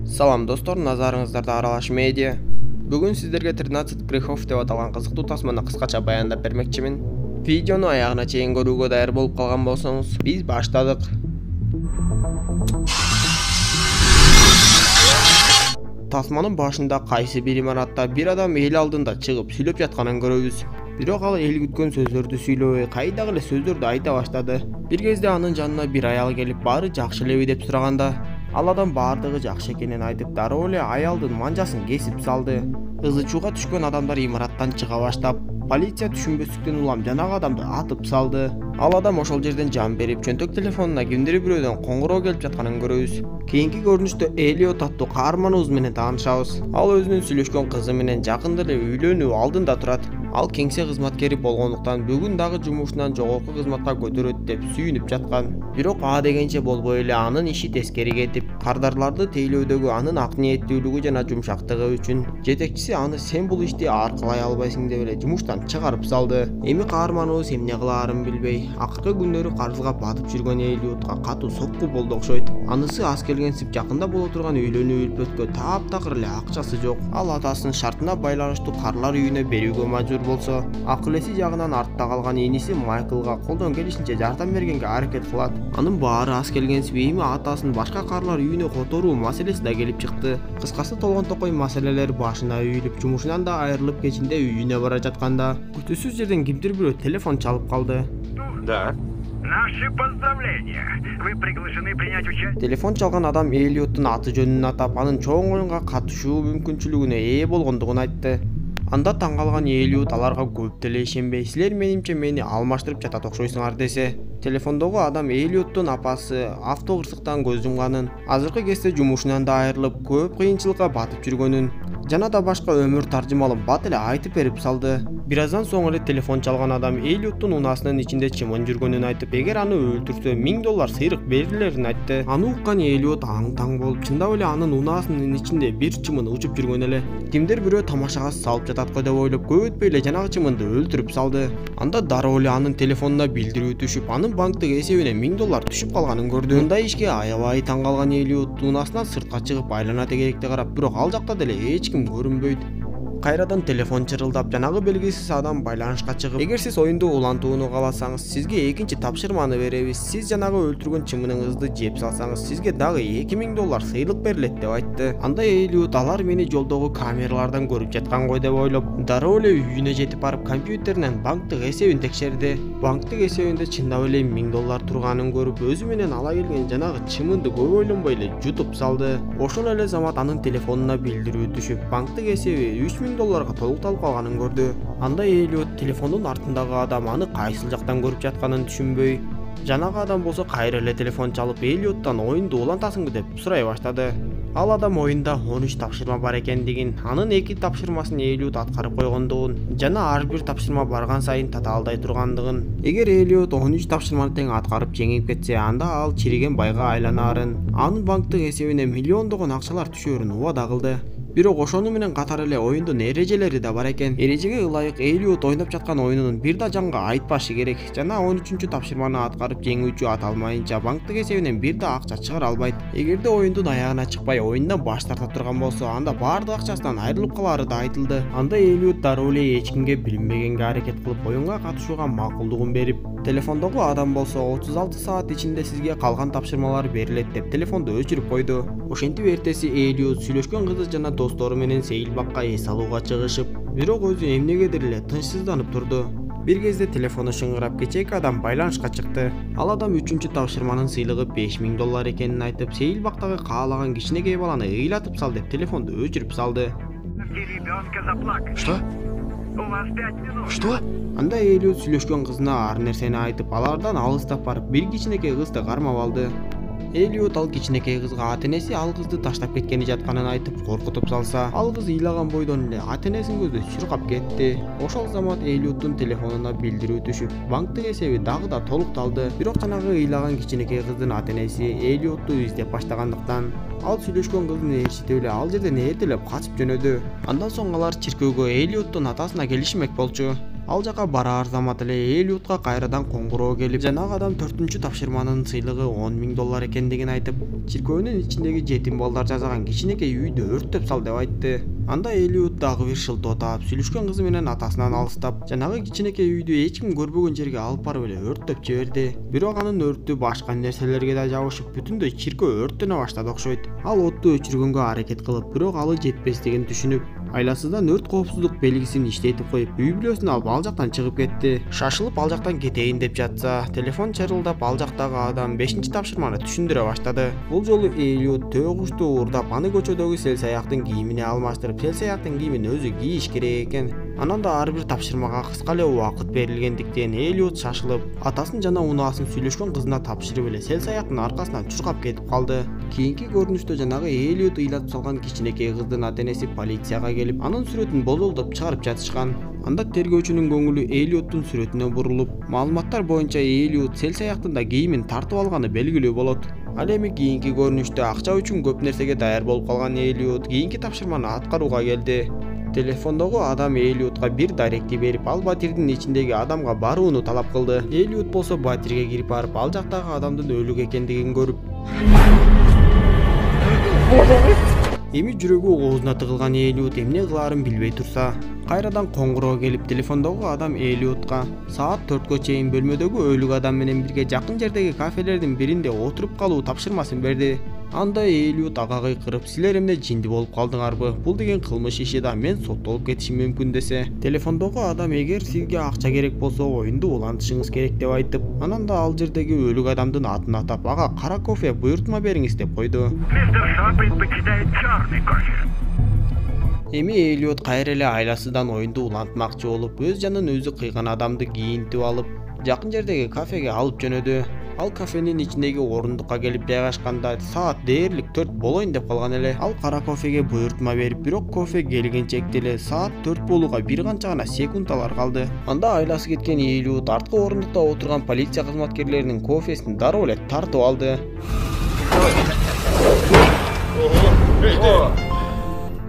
Салам достор, назарыңыздарда Аралаш медиа. Бүгін сіздерге 13 грехов деп аталған қызықты тасманы қысқаша баяндап бермекчімін. Видеоны аяғына чейин көрүүгө даяр болуп калган болсоңуз, биз баштадык. Тасманын башында кайсы бир имаратта бир адам эл алдында чыгып сүйлөп жатканын көрөбүз. Бирок ал эл күткөн сөздөрдү сүйлөбөй, кайдагы эле сөздөрдү айта баштады. Бир кезде анын жанына бир аял келип, баары жакшы элеби деп сураганда, ал адам баардыгы жакшы экенин айтып, дароо эле аялдын манжасын кесип салды. Ызы чууга түшкөн адамдар имараттан чыга баштап, полиция түшүнбөстүктөн улам жанагы адамды атып салды. Ал адам ошол жерден жан берип, чөнтөк телефонуна кимдир бирөөдөн коңгуроо келип жатканын көрөбүз. Кийинки көрүнүштө Элиот аттуу каарманыбыз менен таанышабыз. Ал өзүнүн сүйлөшкөн кызы менен жакында эле үйлөнүү алдында турат. Ал кеңсе кызматкери болгондуктан бүгүн дагы жумушунан жогорку кызматка көтөрөт деп сүйүнүп жаткан. Бирок а дегенче болбой эле анын иши тескери кетип, кардарларды тейлөөдөгү анын ак ниеттүүлүгү жана жумшактыгы үчүн жетекчиси аны сен бул ишти аркылай албайсың деп эле жумуштан чыгарып салды. Эми каарманыбыз эмне кылаарын билбей, акыркы күндөрү карызга батып жүргөн Элиотка катуу сокку болду окшойт. Анысы аз келгенсип жакында боло турган үйлөнүү үлпөткө таптакыр эле акчасы жок. Ал атасынын шартына байланыштуу карлар үйүнө берүүгө мажбур болсо, акыл эси жагынан артта калган иниси Майклга колдон келишинче жардам бергенге аракет кылат. Анын баары аз келгенсип эми атасын башка карлар үйүнө которуу маселеси да келип чыкты. Кыскасы толгон токой маселелер башына үйүлүп, жумушунан да айрылып кечинде үйүнө бара жатканда күтүүсүз жерден кимдир бирөө телефон чалып калды. Да. Наши поздравления. Вы приглашены принять участие. Телефон чалган адам Элиоттун аты жөнүн атап, анын чоң оюнга катышуу мүмкүнчүлүгүнө ээ болгондугун айтты. Анда таң калган Элиот аларга көп деле ишенбей, силер менимче мени алмаштырып жатат окшойсуңар десе. Телефондогу адам Элиоттун апасы автокырсыктан көз жумганын, азыркы кезде жумушунан да айрылып, көп кыйынчылыкка батып жүргөнүн жана да башка өмүр таржымалын бат эле айтып берип салды. Бир аздан соң эле телефон чалган адам Элиоттун унаасынын ичинде чымын жүргөнүн айтып, эгер аны өлтүрсө $1000 сыйрык берилерин айтты. Аны уккан Элиот аң-таң болуп, чындап эле анын унаасынын ичинде бир чымын учуп жүргөн эле. Кимдир бирөө тамашага салып жатат го деп ойлоп, көп өтпөй эле жанагы чымынды өлтүрүп салды. Анда дароо эле анын телефонуна билдирүү түшүп, анын банктык эсебине $1000 түшүп калганын көрдү. Мындай ишке аябай таң калган Элиот унаасынан сыртка чыгып айлана тегеректе карап, бирок ал жакта деле эч ким көрүнбөйт. Кайрадан телефон чырылдап, жанагы белгисиз адам байланышка чыгып, эгер сиз оюнду улантууну кааласаңыз, сизге экинчи тапшырманы беребиз. Сиз жанагы өлтүргөн чымыныңызды жеп салсаңыз, сизге дагы $2000 сыйлык берилет деп айтты. Анда Элиот алар мени жолдогу камералардан көрүп жаткан гой деп ойлоп, дароо эле үйүнө жетип барып компьютеринен банктык эсебин текшерди. Банктык эсебинде чындап эле $1000 турганын көрүп, өзү менен ала келген жанагы чымынды көп ойлонбой эле жутуп салды. Ошол эле замат анын телефонуна билдирүү түшүп, банктык эсеби $3000 толукталып калганын көрдү. Анда Элиот телефондун артындагы адам аны кайсыл жактан көрүп жатканын түшүнбөй, жанагы адам болсо кайра эле телефон чалып Элиоттан оюнду улантасыңбы деп сурай баштады. Ал адам оюнда 13 тапшырма бар экендигин, анын 2 тапшырмасын Элиот аткарып койгондугун жана ар бир тапшырма барган сайын татаалдай тургандыгын. Эгер Элиот 13 тапшырманы тең аткарып жеңип кетсе, анда ал чириген байга айланаарын, анын банктык эсебине миллиондогон акчалар түшөөрүн убада кылды. Бирок ошону менен катар эле оюндун эрежелери да бар экен. Эрежеге ылайык Элиот ойноп жаткан оюнунун бир да жанга айтпашы керек жана 13-чү тапшырманы аткарып жеңүүчү аталмайынча банктык эсебинен бир да акча чыгара албайт. Эгерде оюндун аягына чыкпай оюндан баш тарта турган болсо, анда баардык акчасынан айрылып калаары да айтылды. Анда Элиот дароо эле эч кимге билинбегенге аракет кылып, оюнга катышууга макулдугун берип, телефондогу адам болсо 36 саат ичинде сизге калган тапшырмалар берилет деп телефонду өчүрүп койду. Ошентип эртеси Элиот сүйлөшкөн кызы жана достору менен сейил бакка эс алууга чыгышып, бирок өзү эмнегедир эле тынчсызданып турду. Бир кезде телефону шыңгырап, кечээки адам байланышка чыкты. Ал адам 3-чү тапшырманын сыйлыгы $5000 экенин айтып, сейил бактагы каалаган кичинекей баланы ыйлатып сал деп телефонду өчүрүп салды. Ребенка заплакать. Что? У вас 5 минут. Что? Анда Элиот сүйлөшкөн кызына ар нерсени айтып, алардан алыстап барып, бир кичинекей кызды кармап алды. Элиот ал кичинекей кызга ата-энеси ал кызды таштап кеткени жатканын айтып, коркутуп салса, ал кыз ыйлаган бойдон эле ата-энесин көзү чуркап кетти. Ошол замат Элиоттун телефонуна билдирүү түшүп, банктык эсеби дагы да толукталды. Бирок жанагы ыйлаган кичинекей кыздын ата-энеси Элиотту издеп баштагандыктан, ал сүйлөшкөн кыздын ээрчитип эле ал жерден эртелеп качып жөнөдү. Андан соң алар чиркөөгө Элиоттун атасына келишмек болчу. Ал жака бараар замат эле Элиотка кайрадан коңгуроо келип, жанагы адам 4-чү тапшырманын сыйлыгы $10,000 экендигин айтып, чиркөөнүн ичиндеги жетим балдар жасаган кичинекей үйдү өрттөп сал деп айтты. Анда Элиот дагы бир шылтоо таап, сүйлөшкөн кызы менен атасынан алыстап, жанагы кичинекей үйдү эч ким көрбөгөн жерге алып барып эле өрттөп жиберди. Бирок анын өртү башка нерселерге да жабышып, бүтүндөй чиркөө өрттөнө баштады окшойт. Ал отту өчүргөнгө аракет кылып, бирок алы жетпестигин түшүнүп, айласыздан өрт коопсуздук белгисин иштетип коюп, үй бүлөсүн алып ал жактан чыгып кетти. Шашылып ал жактан кетейин деп жатса, телефон чырылдап ал жактагы адам 5-чи тапшырманы түшүндүрө баштады. Бул жолу Элиот төөгүчтү уурдап, аны көчөдөгү селсаяктын кийимине алмаштырып, селсаяктын кийимин өзү кийиш керек экен. Анан да ар бир тапшырмага кыска эле убакыт берилгендиктен Элиот шашылып, атасын жана унаасын сүйлөшкөн кызына тапшырып эле селсаяктын аркасынан чуркап кетип калды. Кийинки көрүнүштө жанагы Элиот ыйлатып салган кичинекей кыздын ата-энеси полицияга келип, анын сүрөтүн бозолдоп чыгарып жатышкан. Анда тергөөчүнүн көңүлү Элиоттун сүрөтүнө бурулуп, маалыматтар боюнча Элиот селсаяктын да кийимин тартып алганы белгилүү болот. Ал эми кийинки көрүнүштө акча үчүн көп нерсеге даяр болуп калган Элиот кийинки тапшырманы аткарууга келди. Телефондогу адам Элиотка бир даректи берип, ал батирдин ичиндеги адамга барууну талап кылды. Элиот болсо батирге кирип барып, ал жактагы адамдын өлүк экендигин көрүп, эми жүрөгү оозуна тыгылган Элиот эмне кылаарын билбей турса, кайрадан коңгуроо келип, телефондогу адам Элиотка саат 4кө чейин бөлмөдөгү өлүк адам менен бирге жакын жердеги кафелердин биринде отуруп калуу тапшырмасын берди. Анда Элиот ага кыйкырып, силер эмне жинди болуп калдыңарбы? Бул деген кылмыш иши да, мен соттолуп кетишим мүмкүн десе, телефондогу адам эгер сизге акча керек болсо оюнду улантышыңыз керек деп айтып, анан да ал жердеги өлүк адамдын атын атап, ага кара кофе буйртма бериңиз деп койду. Мистер Шо предпочитает черный кофе. Эми Элиот кайра эле айласыздан оюнду улантмакчы болуп, өз жанын өзү кыйган адамды кийинтип алып, жакын жердеги кафеге алып жөнөдү. Ал кафенин ичиндеги орундукка келип жайгашканда саат дээрлик 4 болоюн деп калган эле. Ал кара кофеге буйртма берип, бирок кофе келгенчекти эле саат 4 болууга бир канча гана секундалар калды. Анда айласы кеткен Элиот арткы орундукта отурган полиция кызматкерлеринин кофесин дароо эле тартып алды.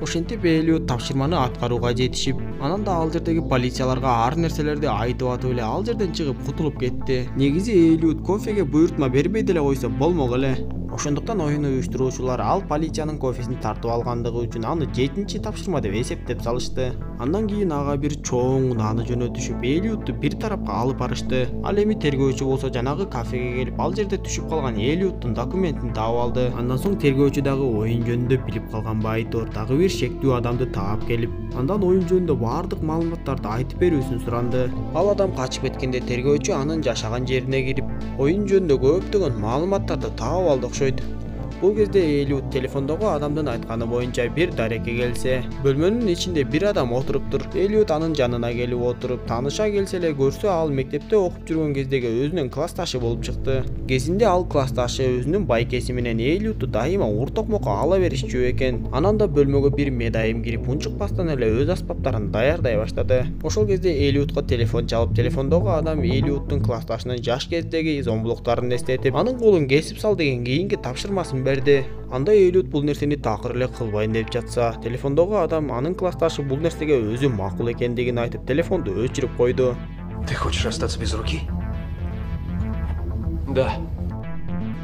Ошентип Элиот тапшырманы аткарууга жетишип, анан да ал жердеги полицияларга ар нерселерди айтып атып эле ал жерден чыгып кутулуп кетти. Негизи Элиот кофеге буйртма бербей деле койсо болмок эле. Ошондуктан оюн уюштуруучулар ал полициянын кофесин тартып алгандыгы үчүн аны 7-чи тапшырма деп эсептеп салышты. Андан кийин ага бир чоң унааны жөнөтүшүп, Элиотту бир тарапка алып барышты. Ал эми тергөөчү болсо жанагы кафеге келип, ал жерде түшүп калган Элиоттун документин таап алды. Андан соң тергөөчү дагы оюн жөнүндө билип калган байтор дагы бир шектүү адамды таап келип, андан оюн жөнүндө баардык маалыматтарды айтып берүүсүн суранды. Ал адам качып кеткенде тергөөчү анын жашаган жерине кирип, оюн жөнүндө көптөгөн маалыматтарды таап алды окшойт. Бул кезде Элиот телефондогу адамдын айтканы боюнча бир дарекке келсе, бөлмөнүн ичинде бир адам отуруптур. Элиот анын жанына келип отуруп, тааныша келсе эле көрсө, ал мектепте окуп жүргөн кездеги өзүнүн классташы болуп чыкты. Кезинде ал классташы өзүнүн байкеси менен Элиотту дайыма уртокмокко ала беришчү экен. Анан да бөлмөгө бир медайым кирип, унчукпастан эле өз аспаптарын даярдай баштады. Ошол кезде Элиотко телефон чалып, телефондогу адам Элиоттун классташынын жаш кездеги зомбулуктарын эстетип, анын колун кесип сал деген кийинки тапшырмасын берди. Анда Элиот бул нерсени такыр эле кылбайын деп жатса, телефондогу адам анын классташы бул нерсеге өзү макул экендигин айтып, телефонду өчүрүп койду. Ты хочешь остаться без руки? Да.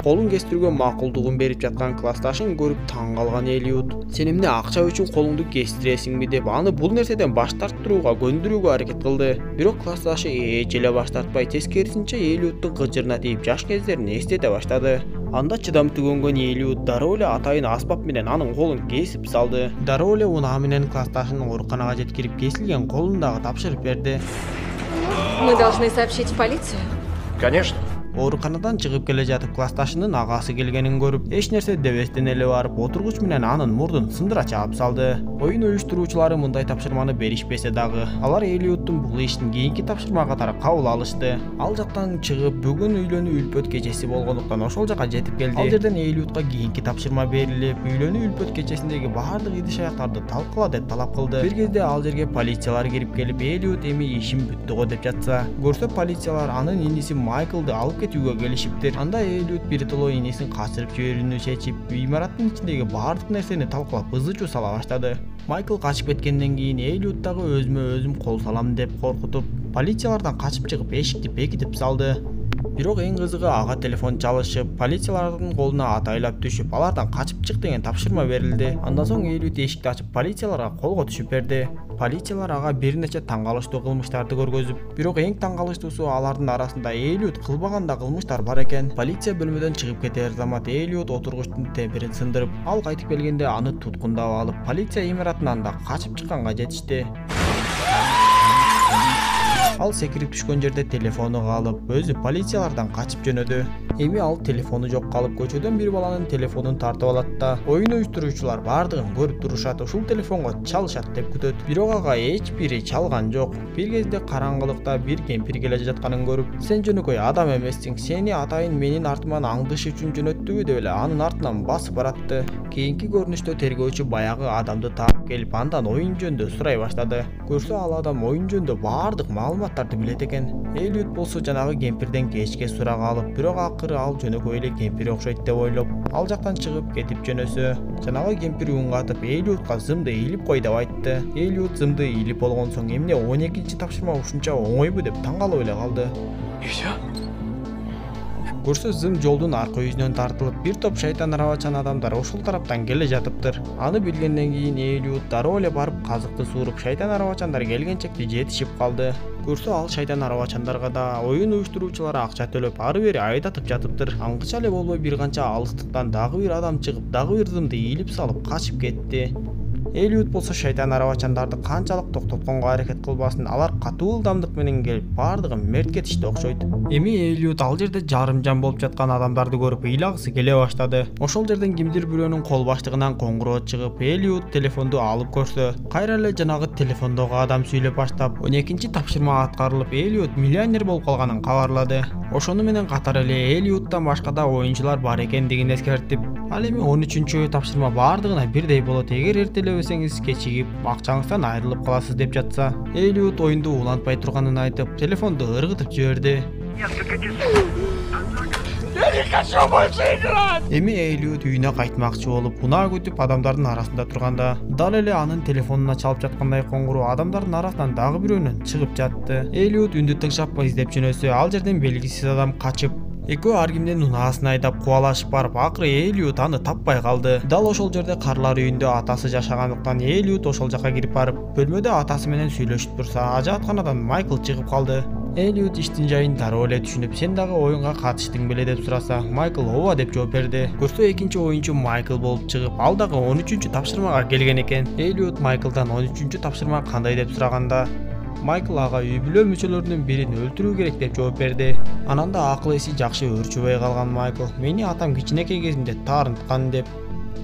Колун кестирүүгө макулдугун берип жаткан классташын көрүп таң калган Элиот, сен эмне акча үчүн колуңду кестиресиңби деп аны бул нерседен баш тарттырууга көндүрүүгө аракет кылды. Бирок классташы эч эле баш тартпай, тескерисинче Элиоттун кыжырына тийип жаш кездерин эстете баштады. Анда чыдам түгөнгөн Элиот дароо эле атайын аспап менен анын колун кесип салды. Дароо эле унаа менен классташынын ооруканага жеткирип, кесилген колун дагы тапшырып берди. Мы должны сообщить в полицию. Конечно. Ооруканадан чыгып келе жатып, классташынын агасы келгенин көрүп, эч нерсе дебестен эле барып, отургуч менен анын мурдун сындыра чаап салды. Оюн уюштуруучулары мындай тапшырманы беришпесе дагы, алар Элиоттун бул иштин кийинки тапшырма катары кабыл алышты. Ал жактан чыгып, бүгүн үйлөнүү үлпөт кечеси болгондуктан ошол жака жетип келди. Ал жерден Элиотка кийинки тапшырма берилип, үйлөнүү үлпөт кечесиндеги баардык идиш-аяктарды талкыла деп талап кылды. Бир кезде ал жерге полициялар кирип келип, Элиот эми ишим бүттү го деп жатса, көрсө полициялар анын иниси Майклды алып кетүүгө келишиптир. Анда Элиот биртоло инисин качырып жиберүүнү чечип, имараттын ичиндеги баардык нерсени талкылап ызы-чуу сала баштады. Майкл качып кеткенден кийин Элиот дагы өзүмө өзүм кол салам деп коркутуп, полициялардан качып чыгып эшикти бекитип салды. Бирок эң кызыгы ага телефон чалышып, полициялардын колуна атайлап түшүп, алардан качып чык деген тапшырма берилди. Андан соң Элиот эшикти ачып полицияларга колго түшүп берди. Полициялар ага бир нече таң калыштуу кылмыштарды көргөзүп, бирок эң таң калыштуусу алардын арасында Элиот кылбаган да кылмыштар бар экен. Полиция бөлмөдөн чыгып кетер замат Элиот отургучтун темирин сындырып, ал кайтып келгенде аны туткундап алып, полиция имаратынан да качып чыкканга жетишти. Ал секирип түшкөн жерде телефону калып, өзү полициялардан качып жөнөдү. Эми ал телефону жок калып, көчөдөн бир баланын телефонун тартып алат да, оюн уюштуруучулар бардыгын көрүп турушат, ушул телефонго чалышат деп күтөт. Бирок ага эч бири чалган жок. Бир кезде караңгылыкта бир кемпир келе жатканын көрүп, "Сен жөнөкөй адам эмессиң, сени атайын менин артыман аңдыш үчүн жөнөттүбү" деп эле анын артынан басып баратты. Кийинки көрүнүштө тергөөчү баягы адамды таап келип, андан оюн жөнүндө сурай баштады. Көрсө ал адам оюн жөнүндө бардык маалыматтарды билет экен. Элиот болсо жанагы кемпирден кечке сурак алып, бирок акыры ал жөнөкөй эле кемпир окшойт деп ойлоп, ал жактан чыгып кетип жөнөсө, жанагы кемпир үн катып Элиотка зымды ийилип кой деп айтты. Элиот зымды ийилип болгон соң эмне 12-чи тапшырма ушунча оңойбу деп таң калып эле калды. И все? Көрсө зым жолдун аркы yüzүнөн тартылып, бир топ шайтан арабачан адамдар ошол тараптан келе жатыптыр. Аны билгенден кийин Элиот дароо эле барып казыкты сууруп, шайтан арабачандар келгенчекти жетишип калды. Көрсө ал шайтан арабачандарга да оюн уюштуруучулар акча төлөп, ары бери айдатып жатыптыр. Аңгыча эле болбой бир канча алыстыктан дагы бир адам чыгып, дагы бир зымды ийилип салып качып кетти. Элиот болсо шайтан арабачандарды канчалык токтотконго аракет кылбасын, алар катуу ылдамдык менен келип, бардыгы мерт кетишти окшойт. Эми Элиот ал жерде жарым жан болуп жаткан адамдарды көрүп, ыйлагысы келе баштады. Ошол жерден кимдир бирөөнүн кол баштыгынан коңгуроо чыгып, Элиот телефонду алып көрсө, кайра эле жанагы телефондогу адам сүйлөп баштап, 12-чи тапшырма аткарылып, Элиот миллионер болуп калганын кабарлады. Ошону менен катар эле Элиоттан башка да оюнчулар бар экендигин эскертип, ал эми 13-чү тапшырма бардыгына бирдей болот, эгер эртелебесеңиз кечигип акчаңыздан айрылып каласыз деп жатса, Элиот оюнду улантпай турганын айтып, телефонду ыргытып жиберди. Несколько часов. Эми Элиот үйүнө кайтмакчы болуп, унаа күтүп адамдардын арасында турганда, дал эле анын телефонуна чалып жаткандай коңгуроо адамдардын арасынан дагы бирөөнөн чыгып жатты. Элиот үндү тыңшап издеп жөнөсө, ал жерден белгисиз адам качып, экөө ар кимдин унаасын айдап кубалашып барып, акыры Элиот аны таппай калды. Дал ошол жерде карлар үйүндө атасы жашагандыктан Элиот ошол жака кирип барып, бөлмөдө атасы менен сүйлөшүп турса, ажаатканадан Майкл чыгып калды. Элиот иштин жайын дароо эле түшүнүп, сен дагы оюнга катыштың беле деп сураса, Майкл ооба деп жооп берди. Көрсө экинчи оюнчу Майкл болуп чыгып, ал дагы 13-чү тапшырмага келген экен. Элиот Майклдан 13-чү тапшырма кандай деп сураганда, Майкл ага үй бүлө мүчөлөрүнүн бирин өлтүрүү керек деп жооп берди. Анан да акыл эси жакшы өөрчүбөй калган Майкл, мени атам кичинекей кезинде таарынткан деп,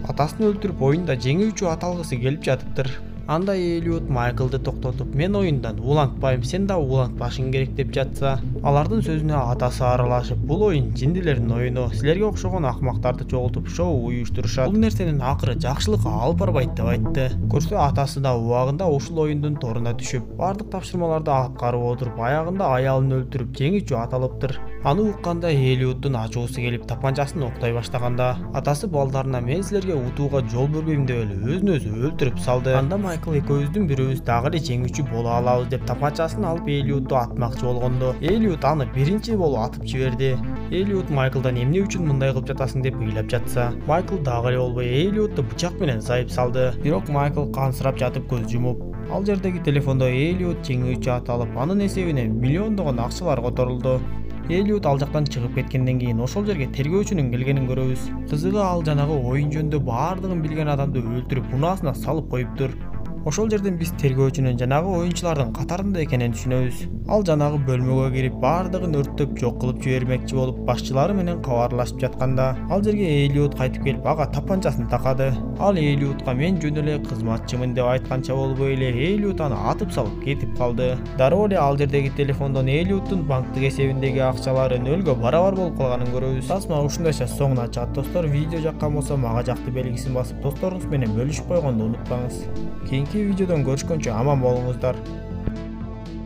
атасын өлтүрүп оюнда жеңүүчү аталгысы келип жатыптыр. Анда Элиот Майклды токтотуп, мен оюндан улантпайм, сен да улантпашың керек деп жатса, алардын сөзүнө атасы аралашып, бул оюн жиндилердин оюну, силерге окшогон акмактарды чогултуп шоу уюштурушат. Бул нерсенин акыры жакшылыкка алып барбайт деп айтты. Көрсө атасы да убагында ушул оюндун торуна түшүп, бардык тапшырмаларды аткарып отуруп, аягында аялын өлтүрүп жеңүүчү аталыптыр. Аны укканда Элиоттун ачуусу келип, тапанчасын октой баштаганда, атасы балдарына мен силерге утууга жол бербейм деп эле өзүн өзү өлтүрүп салды. Анда Майкл экөөбүздүн бирөөбүз дагы эле жеңүүчү боло алабыз деп тапанчасын алып Элиотту атмакчы болгондо, Элиот аны биринчи болуп атып жиберди. Элиот Майклдан эмне үчүн мындай кылып жатасың деп ыйлап жатса, Майкл дагы эле болбой Элиотту бычак менен зайып салды. Бирок Майкл кансырап жатып көз жумуп, ал жердеги телефондо Элиот жеңүүчү аталып, анын эсебине миллиондогон акчалар которулду. Элиот ал жактан чыгып кеткенден кийин ошол жерге тергөөчүнүн келгенин көрөбүз. Кызыгы ал жанагы оюн жөнүндө бардыгын билген адамды өлтүрүп, унаасына салып коюптур. Ошол жерден биз тергөөчүнүн жанагы оюнчулардын катарында экенин түшүнөбүз. Ал жанагы бөлмөгө кирип, бардыгын өрттөп жок кылып жибермекчи болуп, башчылары менен кабарлашып жатканда, ал жерге Элиот кайтып келип, ага тапанчасын такады. Ал Элиотка мен жөн эле кызматчымын деп айтканча болбой эле, Элиот аны атып салып кетип калды. Дароо эле ал жердеги телефондон Элиоттун банктык эсебиндеги акчалары нөлгө барабар болуп калганын көрөбүз. Тасма ушундайча соңуна чыгат достор. Видео жаккан болсо мага жакты белгисин басып, досторуңуз менен бөлүшүп койгонду унутпаңыз. Кийинки видеодон көрүшкөнчө аман болуңуздар.